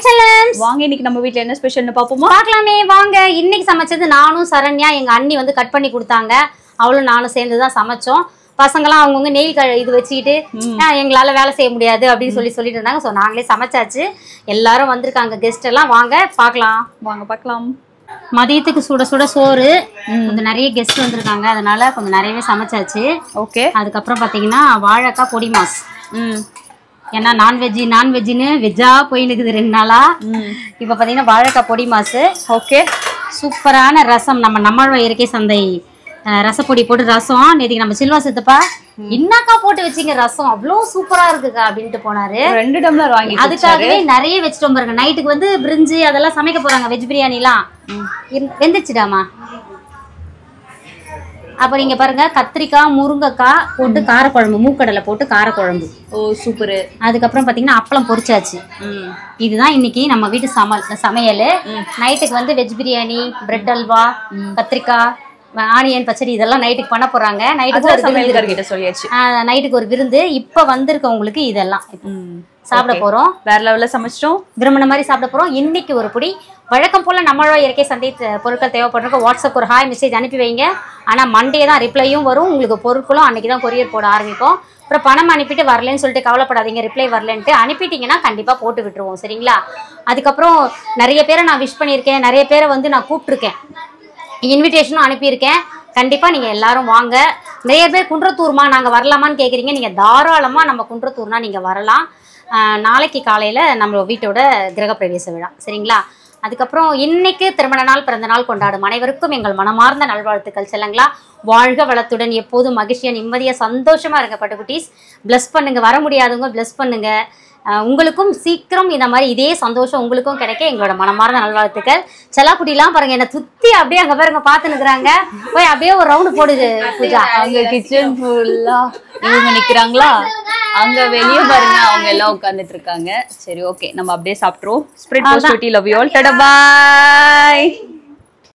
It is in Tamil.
ஹாய் செல்லம்ஸ், வாங்க இன்னைக்கு நம்ம வீட்ல என்ன ஸ்பெஷல்னு பாப்போமா? பார்க்கலாமே வாங்க. இன்னைக்கு சமைச்சது நானும் சரண்யா, எங்க அண்ணி வந்து கட் பண்ணி கொடுத்தாங்க. அவளும் நானும் சேர்ந்து தான் சமைச்சோம். பசங்களாம் அவங்கவுங்க நெயில் இது வச்சுக்கிட்டு எங்களால வேலை செய்ய முடியாது அப்படின்னு சொல்லிட்டு இருந்தாங்க. ஸோ நாங்களே சமைச்சாச்சு. எல்லாரும் வந்திருக்காங்க, கெஸ்ட் எல்லாம். வாங்க பார்க்கலாம். வாங்க பார்க்கலாம். மதியத்துக்கு சுட சுட சோறு. கொஞ்சம் நிறைய கெஸ்ட் வந்திருக்காங்க, அதனால கொஞ்சம் நிறையவே சமைச்சாச்சு. ஓகே. அதுக்கப்புறம் பார்த்தீங்கன்னா வாழைக்காய் பொடி மாஸ். ஏன்னா நான்வெஜ்னு வெஜ்ஜா போயினுக்குது 2 நாளா. இப்போ பார்த்தீங்கன்னா வாழைக்காய் பொடி மாசு. ஓகே. சூப்பரான ரசம். நம்மளோட இயற்கை சந்தை ரசப்பொடி போட்டு ரசம். நேற்றுக்கு நம்ம சில்வா சித்தப்பா என்னக்கா போட்டு வச்சிங்க ரசம், அவ்வளோ சூப்பரா இருக்குக்கா அப்படின்ட்டு போனாரு. 2 டம்ளர் வாங்கி அதுக்காகவே நிறைய வச்சுட்டு பாருங்க. நைட்டுக்கு வந்து பிரிஞ்சு அதெல்லாம் சமைக்க போறாங்க. வெஜ் பிரியாணிலாம் வெந்துச்சுடாமா. அப்ப நீங்க பாருங்க, கத்திரிக்காய் முருங்கைக்காய் போட்டு காரக்குழம்பு, மூக்கடலை போட்டு காரக்குழம்பு. ஓ சூப்பர். அதுக்கப்புறம் பாத்தீங்கன்னா அப்பளம் பொரிச்சாச்சு. இதுதான் இன்னைக்கு நம்ம வீட்டு சமையல். நைட்டுக்கு வந்து வெஜ் பிரியாணி, பிரெட் அல்வா, கத்திரிக்காய், ஆனியன் பச்சடி இதெல்லாம் நைட்டுக்கு பண்ண போறாங்க. நைட்டுக்கு சொல்லியாச்சு. நைட்டுக்கு ஒரு விருந்து. இப்ப வந்திருக்கவங்களுக்கு இதெல்லாம் சாப்பிட போறோம். வேற லெவல்ல சமைச்சிட்டோம். விரும்பின மாதிரி சாப்பிட போறோம். இன்னைக்கு ஒரு பொடி. வழக்கம் போல நம்மளோட இயற்கை சந்தை பொருட்கள் தேவைப்படுறதுக்கு வாட்ஸ்அப் ஒரு ஹாய் மெசேஜ் அனுப்பி வைங்க. ஆனா மண்டே தான் ரிப்ளையும் வரும். உங்களுக்கு பொருட்களும் அன்னைக்கு தான் கொரியர் போட ஆரம்பிப்போம். அப்புறம் பணம் அனுப்பிட்டு வரலன்னு சொல்லிட்டு கவலைப்படாதீங்க. ரிப்ளை வரலன்ட்டு அனுப்பிட்டீங்கன்னா கண்டிப்பா போட்டு விட்டுருவோம், சரிங்களா? அதுக்கப்புறம் நிறைய பேரை நான் விஷ் பண்ணியிருக்கேன். நிறைய பேரை வந்து நான் கூப்பிட்டுருக்கேன், இன்விடேஷனும் அனுப்பியிருக்கேன். கண்டிப்பா நீங்க எல்லாரும் வாங்க. நிறைய பேர் குன்றத்தூர்மா நாங்க வரலாமான்னு கேக்குறீங்க. நீங்க தாராளமா நம்ம குன்றத்தூர்னா நீங்க வரலாம். நாளைக்கு காலையில நம்ம வீட்டோட கிரகப்பிரவேச விழா, சரிங்களா? அதுக்கப்புறம் இன்னைக்கு திருமண நாள், பிறந்த நாள் கொண்டாடும் அனைவருக்கும் எங்கள் மனமார்ந்த நல்வாழ்த்துக்கள் செல்லுங்களா. வாழ்க வளத்துடன், எப்போதும் மகிழ்ச்சியா நிம்மதியா சந்தோஷமா இருங்க பட்டுக்குட்டீஸ். பிளஸ் பண்ணுங்க. வர முடியாதவங்க பிளஸ் பண்ணுங்க. உங்களுக்கும் சீக்கிரம் இந்த மாதிரி இதே சந்தோஷம் உங்களுக்கும் கிடைக்க எங்களோட மனமார்ந்த நல்வாழ்த்துக்கள். செல்லாக்குட்டிலாம் பாருங்க, என்ன சுத்தி அப்படியே அங்க பாருங்க பாத்து நிக்கிறாங்க. போய் அப்படியே ஒரு ரவுண்டு போடுது பூஜா. அங்க கிச்சன் ஃபுல்லா இவங்க நிக்கிறாங்களா, அங்க வெளியே பாருங்க அவங்க எல்லாம் உட்கார்ந்துட்டு இருக்காங்க. சரி ஓகே, நம்ம அப்படியே சாப்பிட்டுருவோம். Spread positivity, love you all, tata by.